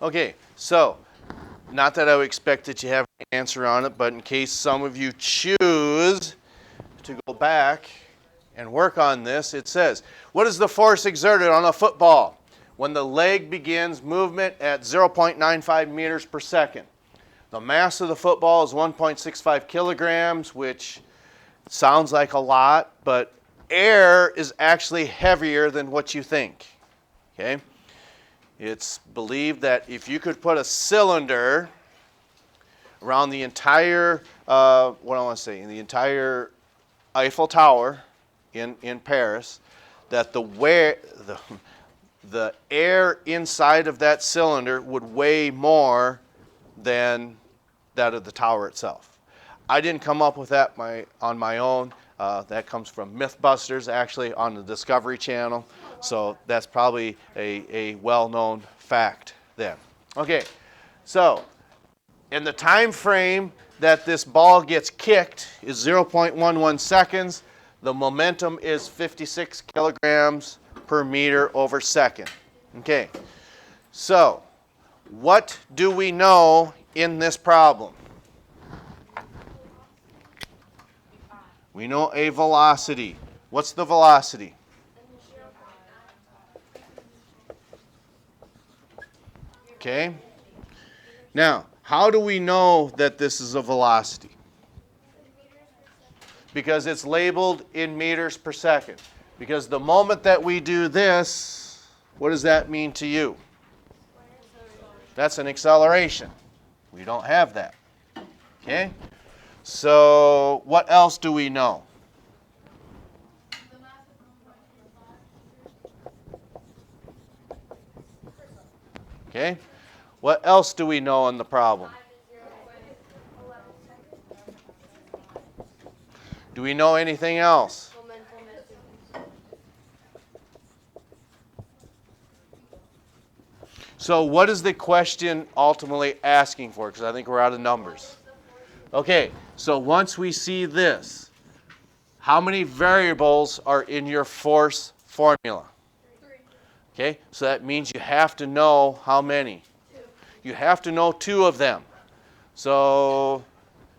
Okay, so not that I would expect that you have an answer on it, but in case some of you choose to go back and work on this, it says, what is the force exerted on a football when the leg begins movement at 0.95 meters per second? The mass of the football is 1.65 kilograms, which sounds like a lot, but air is actually heavier than what you think. Okay? It's believed that if you could put a cylinder around the entire, the entire Eiffel Tower in Paris, that the air inside of that cylinder would weigh more than that of the tower itself. I didn't come up with that on my own. That comes from Mythbusters, actually, on the Discovery Channel. So that's probably a well-known fact then. Okay, so in the time frame that this ball gets kicked is 0.11 seconds. The momentum is 56 kilograms per meter over second. Okay, so what do we know in this problem? We know a velocity. What's the velocity? Okay. Now, how do we know that this is a velocity? Because it's labeled in meters per second. Because the moment that we do this, what does that mean to you? That's an acceleration. We don't have that. Okay? So what else do we know? Okay? What else do we know in the problem? Do we know anything else? So what is the question ultimately asking for? Because I think we're out of numbers. Okay, so once we see this, how many variables are in your force formula? 3. Okay, so that means you have to know how many? 2. You have to know 2 of them. So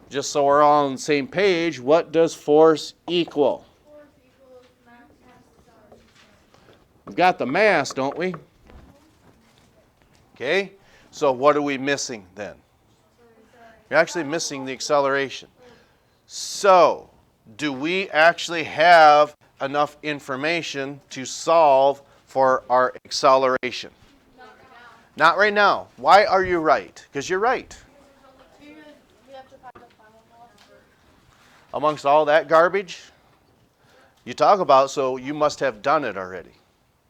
just so we're all on the same page, what does force equal? Force equals mass times acceleration. We've got the mass, don't we? Okay, so what are we missing then? You're actually missing the acceleration. So, do we actually have enough information to solve for our acceleration? Not right now. Why are you right? Because you're right. We have to find the final velocity. Amongst all that garbage you talk about, so you must have done it already.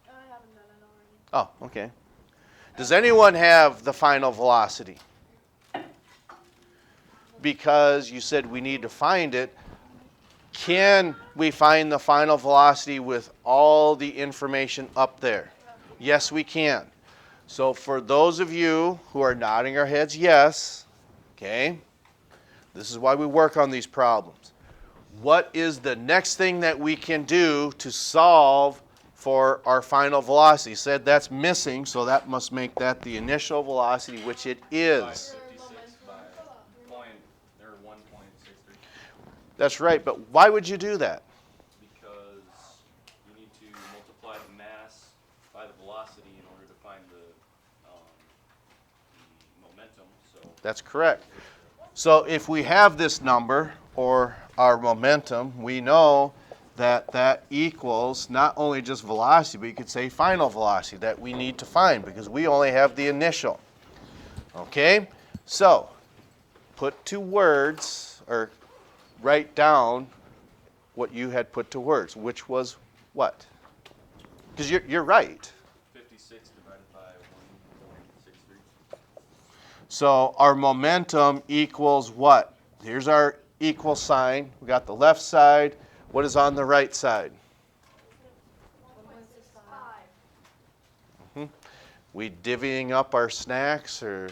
I haven't done it already. Oh, okay. Does anyone have the final velocity? Because you said we need to find it. Can we find the final velocity with all the information up there? Yes, we can. So for those of you who are nodding our heads yes, okay, this is why we work on these problems. What is the next thing that we can do to solve for our final velocity? You said that's missing, so that must make that the initial velocity, which it is. That's right, but why would you do that? Because you need to multiply the mass by the velocity in order to find the momentum. So That's correct. So if we have this number, or our momentum, we know that that equals not only just velocity, but you could say final velocity that we need to find because we only have the initial. Okay? So put to words, or write down what you had put to words, which was what? Because you're right. 56 divided by 1.63. So our momentum equals what? Here's our equal sign. We got the left side. What is on the right side? 1.65. We divvying up our snacks or?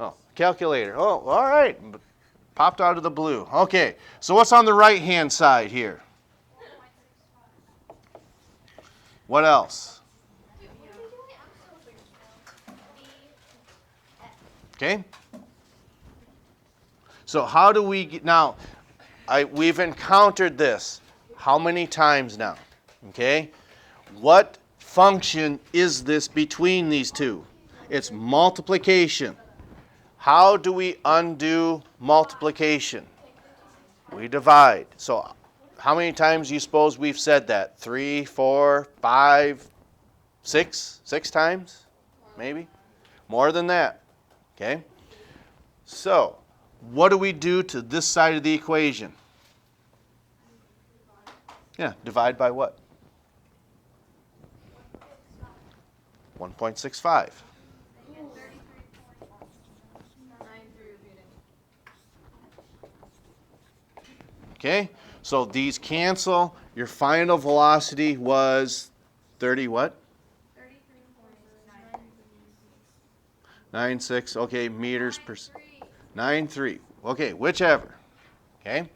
Oh, calculator. Oh, all right. Popped out of the blue. Okay, so what's on the right-hand side here? What else? Okay? So how do we get, now, we've encountered this how many times now? Okay? What function is this between these two? It's multiplication. How do we undo multiplication? We divide. So how many times do you suppose we've said that? 3, 4, 5, 6? 6 times? Maybe? More than that. Okay? So, what do we do to this side of the equation? Yeah, divide by what? 1.65. Okay? So these cancel. Your final velocity was 30 what? 96. Okay, meters per 9.3. Okay, whichever. Okay?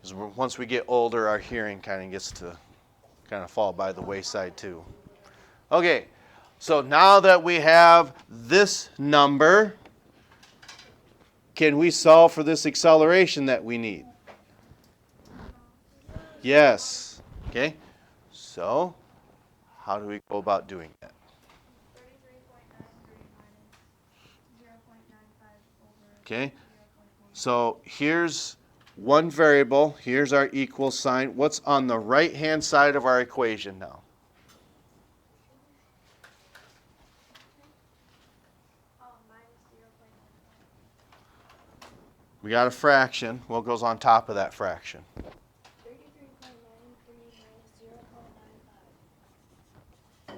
Because once we get older, our hearing kind of gets to kind of fall by the wayside too. Okay, so now that we have this number, can we solve for this acceleration that we need? Yes. Okay, so how do we go about doing that? 33.93 minus 0.95 over. Okay, so here's one variable. Here's our equal sign. What's on the right-hand side of our equation now? We got a fraction. What goes on top of that fraction? 33.93 minus 0.95.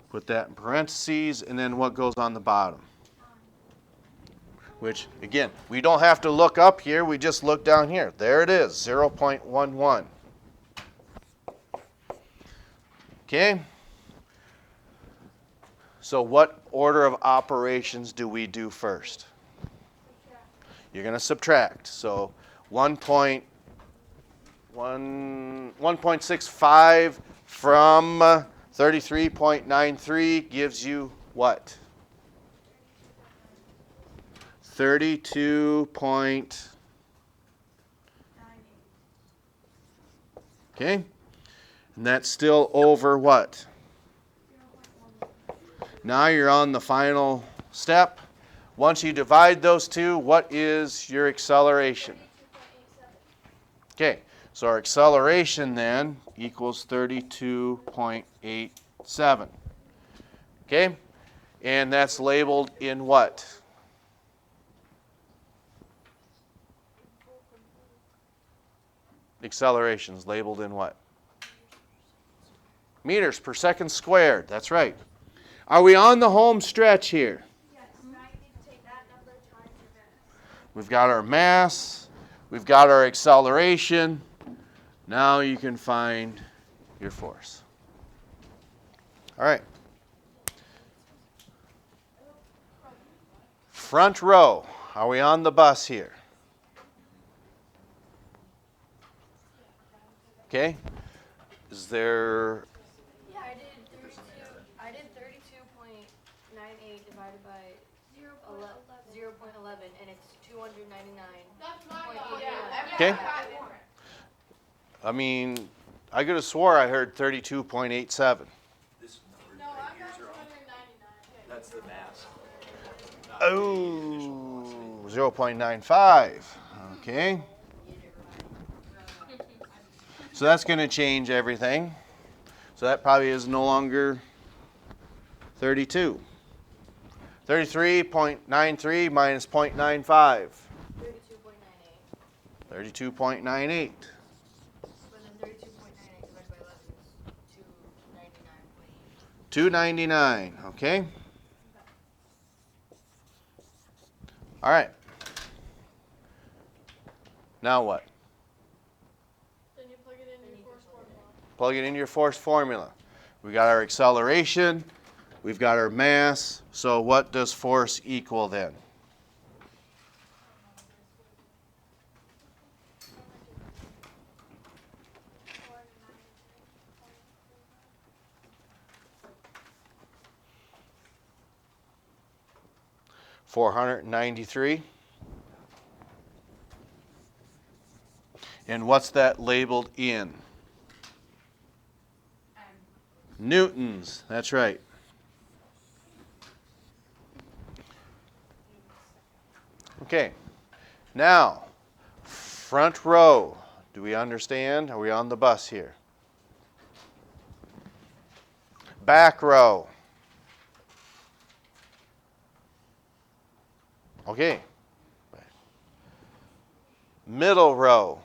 Put that in parentheses, and then what goes on the bottom? Which, again, we don't have to look up here. We just look down here. There it is, 0.11. Okay? So what order of operations do we do first? You're going to subtract. So 1.65 from 33.93 gives you what? 32 point. Okay? And that's still over what? Now you're on the final step. Once you divide those two, what is your acceleration? 32.87. Okay, so our acceleration then equals 32.87. Okay? And that's labeled in what? Acceleration's labeled in what? Meters per second squared. That's right. Are we on the home stretch here? Yes, now you need to take that number times your mass. We've got our mass. We've got our acceleration. Now you can find your force. All right. Front row. Are we on the bus here? Okay. Is there... Yeah, I did 32.98 divided by 0.11, and it's 299. That's my fault. Yeah. Okay. I mean, I could have swore I heard 32.87. This number No, right I here got is wrong. 299. That's the mass. Oh, 0.95. Okay. So that's going to change everything. So that probably is no longer 32. 33.93 minus 0.95. 32.98. 32.98. But then 32.98 divided by 11 is 299.8. 299. Okay. All right. Now what? Then you plug it into your force formula. Plug it into your force formula. We got our acceleration. We've got our mass. So what does force equal then? 493. And what's that labeled in? Newtons. That's right. Okay. Now, front row. Do we understand? Are we on the bus here? Back row. Okay. Middle row.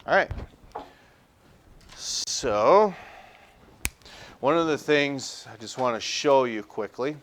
All right. So, one of the things I just want to show you quickly